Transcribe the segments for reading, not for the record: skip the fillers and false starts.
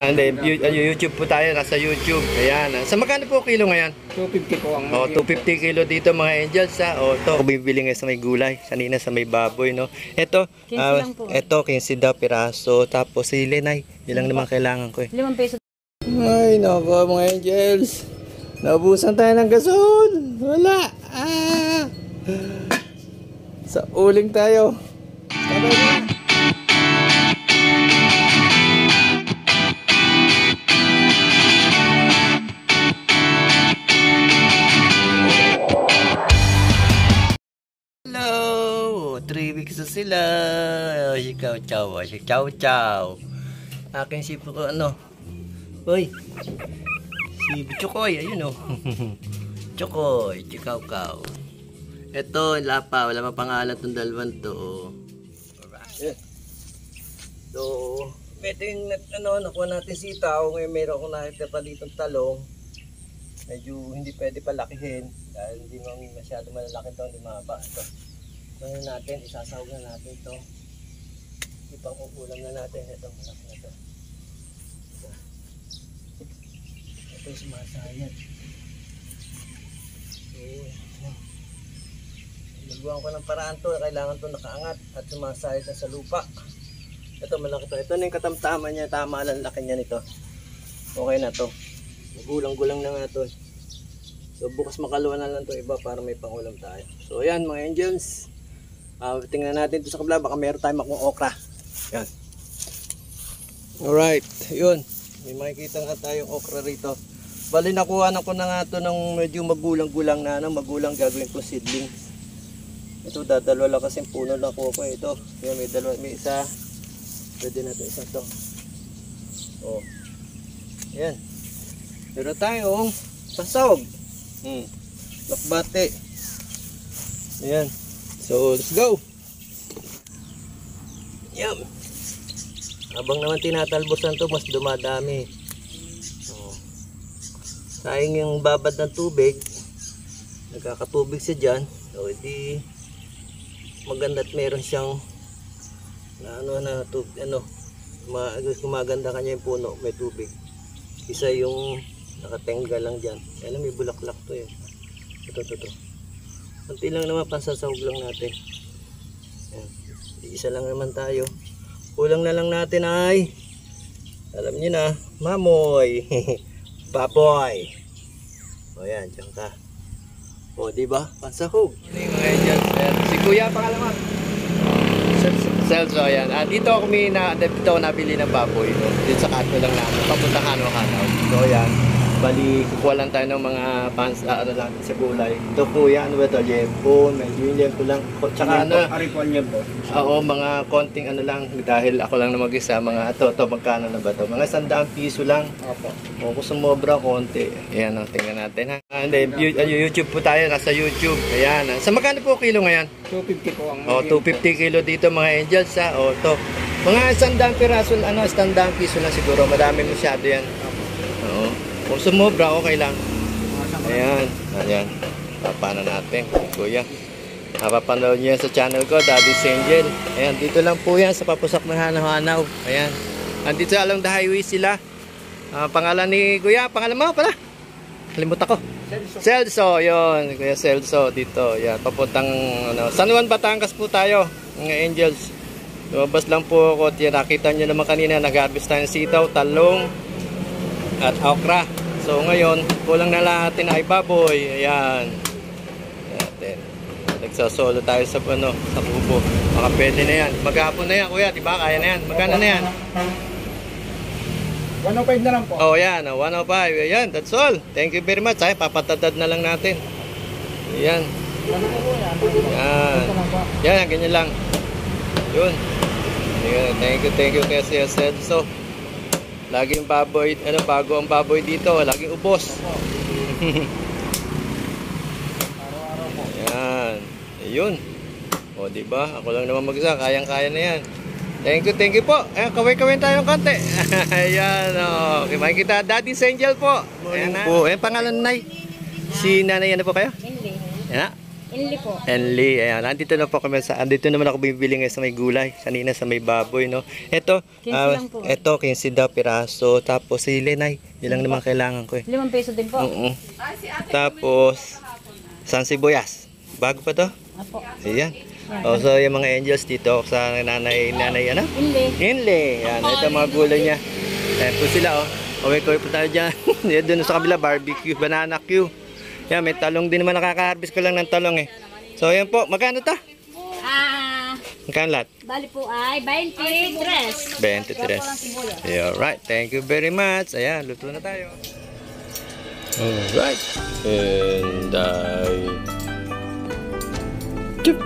And then, YouTube po tayo, nasa YouTube. Ayan. Sa magkano po kilo ngayon? 250 po ang 250 kilo dito mga angels ha. Ito, bibili ngayon sa may gulay. Kanina sa may baboy, no? Ito, 15 lang po. Ito, 15 daw piraso. Tapos sili, nay. Yun lang naman kailangan ko eh. 5 peso. Ay, nako mga angels. Naubusan tayo ng gasol. Wala. Sa uling tayo. Sabay na. Hello! 3 weeks na sila. Si Chow Chow. Si Chow Chow. Akin si Hoy. Si Chokoy. Ayun o. Chokoy. Chikaw Kaw. Ito, lapa. Wala mapangalan itong dalawang to. Alright. So, ito yung nakuha natin sitaw. Ngayon meron akong nakita pa ditong talong. Medyo hindi pwede palakihin. Dahil hindi masyado malalaki ito. Hindi mahaba ito. Ngayon natin, isasawag na natin ito. Ipang-ukulam na natin. Ito, malaki na ito. Ito yung sumasayad. So, nagawa ko ng paraan to. Kailangan to nakaangat at sumasayad na sa lupa. Ito, malaki to. Ito na yung katamtaman niya. Tama lang laki niya nito. Okay na to. Magulang-gulang na nga to. So bukas makaluwa na lang to iba para may pangulam tayo. So ayan mga angels. Tingnan natin ito sa kabila. Baka meron tayong makong okra. Yan. Alright. Yun. May makikita nga tayong okra rito. Bali nakuha na ko na nga ito ng medyo magulang-gulang na. Magulang gagawin ko seedlings. Ito dadalawa lang kasi puno lang ko ko. Ito. Yan, may dalawa. May isa. Pwede natin isa to. Oh. Yan. Meron tayong pasawag. Lakbate. Ayan. So, let's go. Yum. Habang naman tinatalbosan to, mas dumadami. Sayang yung babad ng tubig. Nagkakatubig siya dyan. So, edi maganda at meron siyang gumaganda kanya yung puno, may tubig. Isa yung nakatengga lang dyan. Ayan, may bulaklak to yun. Ito. Kunti lang naman, pansasawag lang natin. Ayan. Isa lang naman tayo. Kulang na lang natin ay, alam niyo na, mamoy. Papoy. O yan, dyan ka. O, diba? Pansahog. Si Kuya, pangalaman. Celso, ayan. Dito kami nabili ng baboy. No? Dito sa kanto lang namin. Papuntang Hanaw. So, ayan. Bali, kukuha lang tayo ng mga pans, lang sa gulay. Ito Kuya, ano ba ito? Liempo. Medyo yung liempo lang. Tsaka Aripon liempo. Oo, mga konting lang. Dahil ako lang na mag-isa. Mga ito, magkano na ba ito? Mga 100 piso lang. Opo. O, kung sumobra, konti. Ayan, tingnan natin ha. And then, YouTube po tayo. Nasa YouTube. Ayan. Sa magkano po kilo ngayon? 250 po ang 250 kilo dito mga angels ha. O, ito. Mga 100 piraso, 100 piso na siguro. Madami masyado yan. Oo. Kung sumobra, okay lang. Ayan. Paano natin, Kuya. Napapanood niyo yan sa channel ko, Daddy's Angel. Ayan, dito lang po yan sa papusak ng Hanaw. Ayan. Andito along the highway sila. Pangalan ni Kuya, pangalan mo pala? Kalimutan ko. Celso, yun. Kuya Celso, dito. Ayan, papuntang San Juan, Batangas po tayo, mga angels. Lumabas lang po ako. Nakita nyo naman kanina, nag-harvest tayo ng sitaw, talong, at okra. So ngayon, kulang na natin ay baboy. Ayan. Natin. Nagsasolo tayo sa sa kubo. Baka pwede na yan. Maghapon na yan, Kuya, diba? Kaya na yan. Magkano na yan? 105 na lang po. Oh, yan. 105. Ayan, that's all. Thank you very much. Ay, papatadad na lang natin. Ayan. Yan, ganyan lang. Yun. Ayan, thank you kasi so laging baboy, bago ang baboy dito, laging ubos. Araw-araw po. Ayan. Ayun. O, diba? Ako lang naman mag-isa. Kayang-kaya na yan. Thank you po. Ayan, kaway-kawin tayo ng konti. Ayan, o. Okay, makikita, Daddy's Angel po. Ayan po. Ayan, pangalan Nay. Si Nanay, ano po kayo? Hindi. Ayan. Inli po. Enli. Ayan. Andito naman ako bibili ngayon sa may gulay. Kanina sa may baboy, no? Ito, 15 lang po. ito, 15 daw piraso. Tapos sili, Nay. Yun lang naman kailangan ko eh. 5 peso din po. Oo. Tapos, San Sibuyas. Bago pa to? Apo. Ayan. So, yung mga angels dito sa nanay, ano? Inli. Inli. Yan, ito mga gulay niya. Ayan po sila, oh. Kaway-kaway po tayo dyan. Yan, doon sa kabila, barbecue, banana Q. Yan, may talong din naman. Nakaka-harvest ko lang ng talong eh. So, yan po. Magkano to? Magkano lahat? Bali po ay 23. 23. Yeah, right. Thank you very much. Ayan, luto na tayo. Alright. And Chup.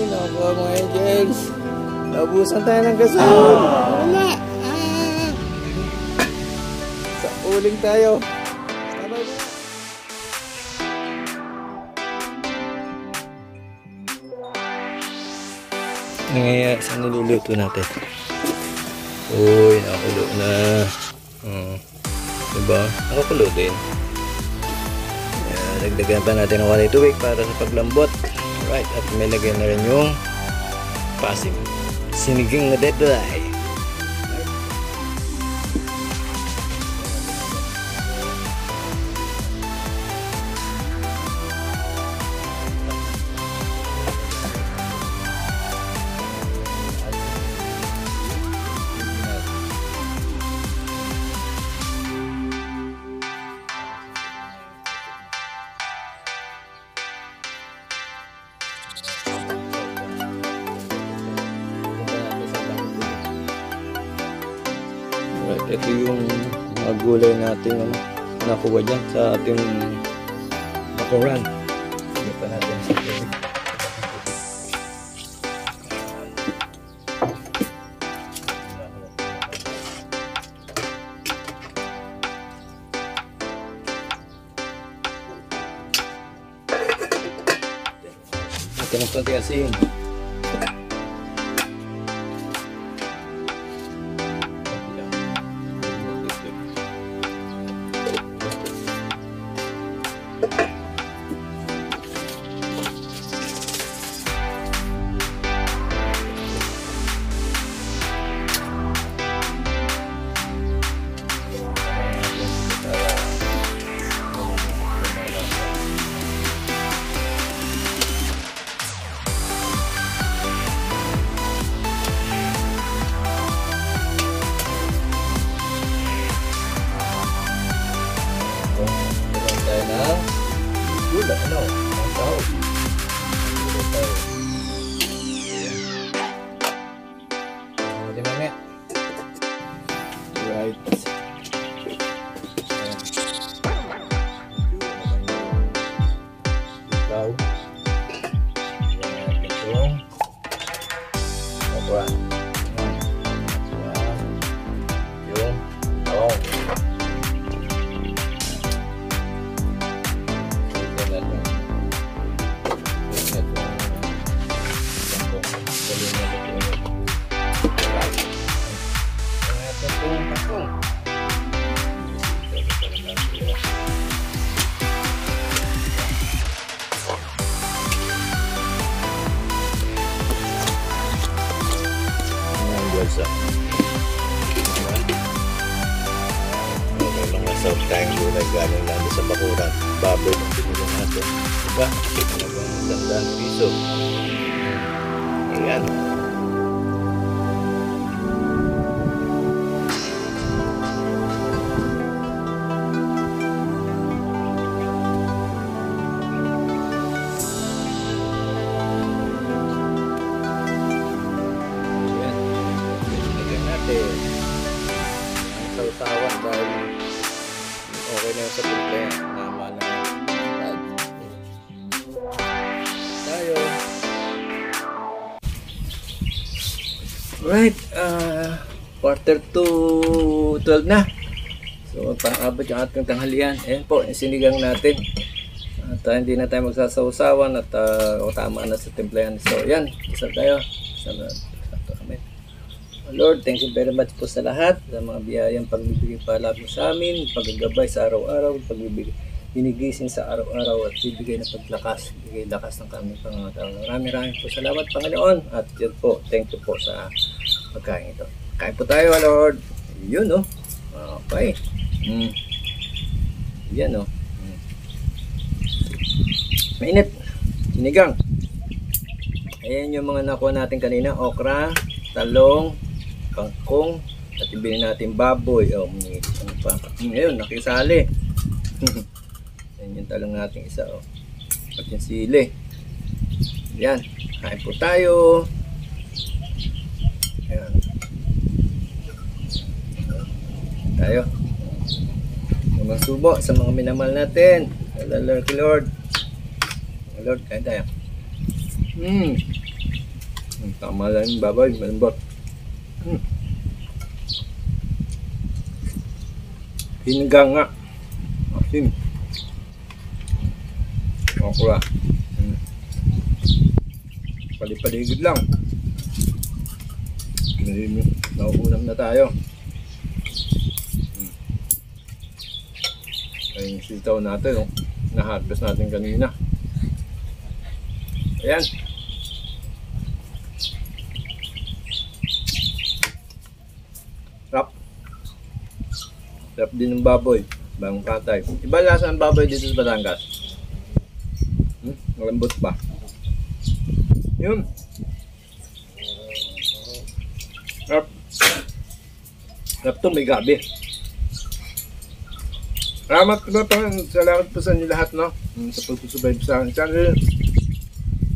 Nako mga angels, naubusan tayo ng gasol. Wala. Sa uling tayo. Sabay na. Nangyayari sa niluluto natin. Uy, nakakulo na. Diba? Nakakulo din. Dagdagan pa natin ng walay tubig para sa paglambot. Right, at may lagay na rin yung pasim. Siniging na deadline. ito yung mga gulay natin nakuha dyan sa ating bakuran. Hindi pa natin sa tubig. Natin ang konti asin. Gula, ano? Ang sahog. Gula tayo. Hindi mamaya. Right. Ayan. Ikaw. Ayan natin itong bakuran. Ayan. Yung tawong. May mga soft tayong gulay galing lang sa bakuran. Baboy ng pinili natin. Diba? Talagang 100 piso. Ayan. Sausawan dahil okay na yung sa pulpe. Nama na tayo. Right, quarter to 12 na. So pang-abot yung ating tanghalian. Ayan po, yung sinigang natin. At hindi na tayo magsasausawan at tama na sa timplayan. So yan, isa tayo. Lord, thank you very much po sa lahat, sa mga biyayang pagbibigay palagi mo sa amin, paggagabay sa araw-araw, pagbibigay, binigising sa araw-araw at bibigay na paglakas, bigay lakas ng kami pangangataon. Maraming po salamat, Panginoon, at yun po, thank you po sa pagkain ito. Kain po tayo, Lord. Yun, okay. Yan, mainit, sinigang. Ayan yung mga nakuha natin kanina, okra, talong, kangkong, at ibili natin baboy. Ngayon, nakisali. Yan yung talong natin isa. At yung sili. Yan, kain po tayo. Ayan. Tayo. Mga subo sa mga minamahal natin. Lord. Lord, kain tayo. Tama lang yung baboy, malambot. Hinigang nga. Asin. Okra. Palipaligid lang. Nauunam na tayo. Ayun yung sitaw natin, na-harvest natin kanina. Ayan. Sarap din ng baboy, bagong katay. Iba lasa ng baboy dito sa Batangas. Malambot pa. Yun. Sarap. Sarap to, may gabi. Salamat po sa inyo lahat, no? Sa pagsusubayb sa aking channel.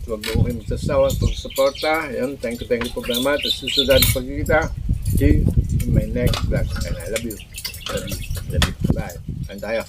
Huwag mo kayo magsasawa at pagsuporta. Ayan, thank you po very much. At susunod pagkikita. See you. in my next vlog. And I love you. Love you. Love you. Bye. Kain tayo.